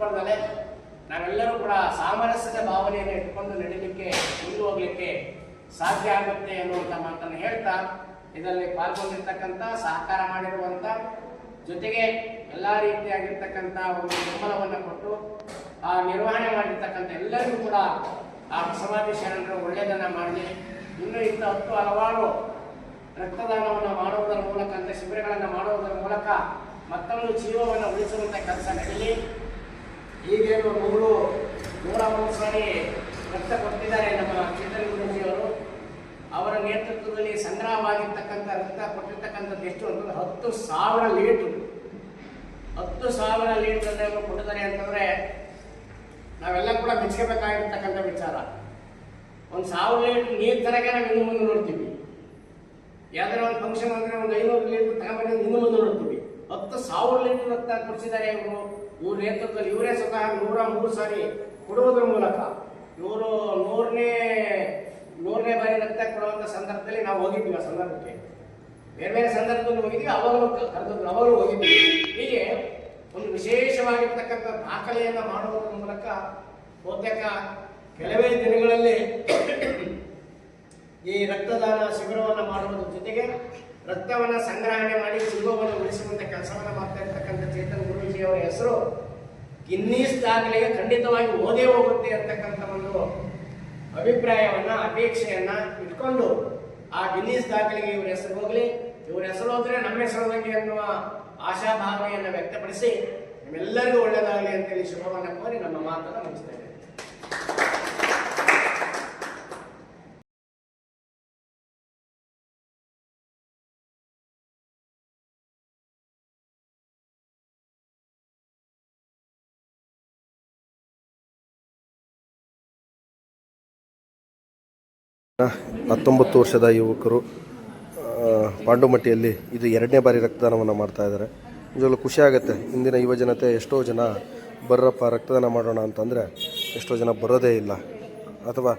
ಇಟ್ಕೊಳ್ದಲೆ ನಾವೆಲ್ಲರೂ ಕೂಡ ಸಾಮರಸ್ಯದ ಭಾವನೆಯನ್ನು ಇಟ್ಕೊಂಡು ನಡೀಲಿಕ್ಕೆ ಮುಂದೆ ಹೋಗ್ಲಿಕ್ಕೆ ಸಾಧ್ಯ ಆಗುತ್ತೆ ಅನ್ನುವಂಥ ಮಾತನ್ನು ಹೇಳ್ತಾ, ಇದರಲ್ಲಿ ಪಾಲ್ಗೊಂಡಿರ್ತಕ್ಕಂಥ ಸಹಕಾರ ಮಾಡಿರುವಂಥ ಜೊತೆಗೆ ಎಲ್ಲ ರೀತಿಯಾಗಿರ್ತಕ್ಕಂಥ ಒಂದು ಬೆಂಬಲವನ್ನು ಕೊಟ್ಟು ಆ ನಿರ್ವಹಣೆ ಮಾಡಿರ್ತಕ್ಕಂಥ ಎಲ್ಲರಿಗೂ ಕೂಡ ಆ ಬಸವಾದಿ ಶರಣರು ಒಳ್ಳೆಯದನ್ನು ಮಾಡಲಿ. ಇನ್ನೂ ಇಂಥ ಹಲವಾರು ರಕ್ತದಾನವನ್ನು ಮಾಡುವುದರ ಮೂಲಕ, ಅಂತ ಶಿಬಿರಗಳನ್ನು ಮಾಡುವುದರ ಮೂಲಕ ಮತ್ತೊಂದು ಜೀವವನ್ನು ಉಳಿಸುವಂಥ ಕೆಲಸ ನಡೀಲಿ. ಈಗೇನು 101 ಸಾರಿ ರಕ್ತ ಕೊಟ್ಟಿದ್ದಾರೆ ನಮ್ಮ ಚೇತನ್ ಗುರೂಜಿಯವರು. ಅವರ ನೇತೃತ್ವದಲ್ಲಿ ಸಂಗ್ರಹವಾಗಿರ್ತಕ್ಕಂಥ ರಕ್ತ ಕೊಟ್ಟಿರ್ತಕ್ಕಂಥದ್ದು ಎಷ್ಟು ಅಂತಂದ್ರೆ 10,000 ಲೀಟ್ರ್. 10,000 ಲೀಟ್ರ್ ಅವರು ಕೊಟ್ಟಿದ್ದಾರೆ ಅಂತಂದರೆ ನಾವೆಲ್ಲ ಕೂಡ ಮೆಚ್ಚಬೇಕಾಗಿರ್ತಕ್ಕಂಥ ವಿಚಾರ. 1,000 ಲೀಟ್ರ್ ನೀರು ತರಗೆ ನಾವು ಇನ್ನು ಮುಂದೆ ನೋಡ್ತೀವಿ. ಯಾವ್ದಾರ ಒಂದು ಫಂಕ್ಷನ್ ಅಂದರೆ ಒಂದು 500 ಲೀಟ್ರ್ ತಗೊಂಡ್ಬಂದು ಇನ್ನು ಮುಂದೆ ನೋಡ್ತೀವಿ. 10,000 ಲೀಟ್ರ್ ರಕ್ತ ಕೊಡಿಸಿದ್ದಾರೆ ಇವ್ರ ನೇತೃತ್ವದಲ್ಲಿ. ಇವರೇ ಸ್ವತಃ 103 ಸಾರಿ ಕೊಡುವುದರ ಮೂಲಕ ಇವರು 100ನೇ ಬಾರಿ ರಕ್ತ ಕೊಡುವಂಥ ಸಂದರ್ಭದಲ್ಲಿ ನಾವು ಹೋಗಿದ್ದೀವಿ. ಆ ಸಂದರ್ಭಕ್ಕೆ ಬೇರೆ ಬೇರೆ ಸಂದರ್ಭದಲ್ಲಿ ಹೋಗಿದ್ದೀವಿ, ಅವಾಗಲೂ ಕರೆದಿದ್ರು, ಅವಾಗಲೂ ಹೋಗಿದ್ದೀವಿ. ಹೀಗೆ ಒಂದು ವಿಶೇಷವಾಗಿರ್ತಕ್ಕಂಥ ದಾಖಲೆಯನ್ನು ಮಾಡುವುದರ ಮೂಲಕ ಬಹುತೇಕ ಕೆಲವೇ ದಿನಗಳಲ್ಲಿ ಈ ರಕ್ತದಾನ ಶಿಬಿರವನ್ನು ಮಾಡುವುದರ ಜೊತೆಗೆ ರಕ್ತವನ್ನು ಸಂಗ್ರಹಣೆ ಮಾಡಿ ಜೀವವನ್ನು ಉಳಿಸುವಂಥ ಕೆಲಸವನ್ನು ಮಾಡ್ತಾ ಇರ್ತಕ್ಕಂಥ ಚೇತನ್ ಗುರೂಜಿಯವರ ಹೆಸರು ಗಿನ್ನೀಸ್ ದಾಖಲೆಗೆ ಖಂಡಿತವಾಗಿ ಓದೇ ಹೋಗುತ್ತೆ ಅಂತಕ್ಕಂಥ ಒಂದು ಅಭಿಪ್ರಾಯವನ್ನ, ಅಪೇಕ್ಷೆಯನ್ನ ಇಟ್ಕೊಂಡು ಆ ಗಿನ್ನೀಸ್ ದಾಖಲೆಗೆ ಇವ್ರ ಹೆಸರು ಹೋಗಲಿ, ಇವ್ರ ಹೆಸರು ಹೋದ್ರೆ ನಮ್ಮ ಹೆಸರು ಹೋಗಿ ಅನ್ನುವ ಆಶಾಭಾವನೆಯನ್ನು ವ್ಯಕ್ತಪಡಿಸಿ ನಿಮ್ಮೆಲ್ಲರಿಗೂ ಒಳ್ಳೆಯದಾಗಲಿ ಅಂತೇಳಿ ಶುಭವನ್ನು ಕೋರಿ ನಮ್ಮ ಮಾತನ್ನು ಮುಗಿಸ್ತಾ ಇದ್ದೇನೆ. ಹತ್ತೊಂಬತ್ತು ವರ್ಷದ ಯುವಕರು ಪಾಂಡುಮಟ್ಟಿಯಲ್ಲಿ ಇದು 2ನೇ ಬಾರಿ ರಕ್ತದಾನವನ್ನು ಮಾಡ್ತಾ ಇದ್ದಾರೆ. ನಿಜವಾಗ್ಲೂ ಖುಷಿ ಆಗುತ್ತೆ. ಇಂದಿನ ಯುವಜನತೆ ಎಷ್ಟೋ ಜನ ಬರ್ರಪ್ಪ ರಕ್ತದಾನ ಮಾಡೋಣ ಅಂತಂದರೆ ಎಷ್ಟೋ ಜನ ಬರೋದೇ ಇಲ್ಲ, ಅಥವಾ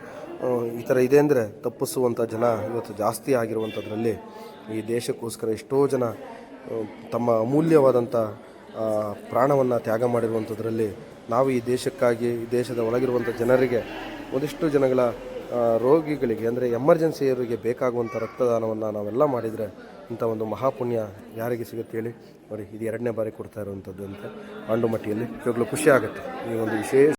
ಈ ಥರ ಇದೆ ಅಂದರೆ ತಪ್ಪಿಸುವಂಥ ಜನ ಇವತ್ತು ಜಾಸ್ತಿ ಆಗಿರುವಂಥದ್ರಲ್ಲಿ ಈ ದೇಶಕ್ಕೋಸ್ಕರ ಎಷ್ಟೋ ಜನ ತಮ್ಮ ಅಮೂಲ್ಯವಾದಂಥ ಪ್ರಾಣವನ್ನು ತ್ಯಾಗ ಮಾಡಿರುವಂಥದ್ರಲ್ಲಿ ನಾವು ಈ ದೇಶಕ್ಕಾಗಿ, ಈ ದೇಶದ ಒಳಗಿರುವಂಥ ಜನರಿಗೆ, ಒಂದಿಷ್ಟು ಜನಗಳ ರೋಗಿಗಳಿಗೆ ಅಂದರೆ ಎಮರ್ಜೆನ್ಸಿಯವರಿಗೆ ಬೇಕಾಗುವಂಥ ರಕ್ತದಾನವನ್ನು ನಾವೆಲ್ಲ ಮಾಡಿದರೆ ಇಂಥ ಒಂದು ಮಹಾಪುಣ್ಯ ಯಾರಿಗೆ ಸಿಗುತ್ತೆ ಹೇಳಿ. ನೋಡಿ, ಇದು 2ನೇ ಬಾರಿ ಕೊಡ್ತಾ ಇರುವಂಥದ್ದು ಅಂತ ಪಾಂಡುಮಟ್ಟಿಯಲ್ಲಿ. ಇವಾಗಲೂ ಖುಷಿ ಆಗುತ್ತೆ. ಈ ಒಂದು ವಿಶೇಷ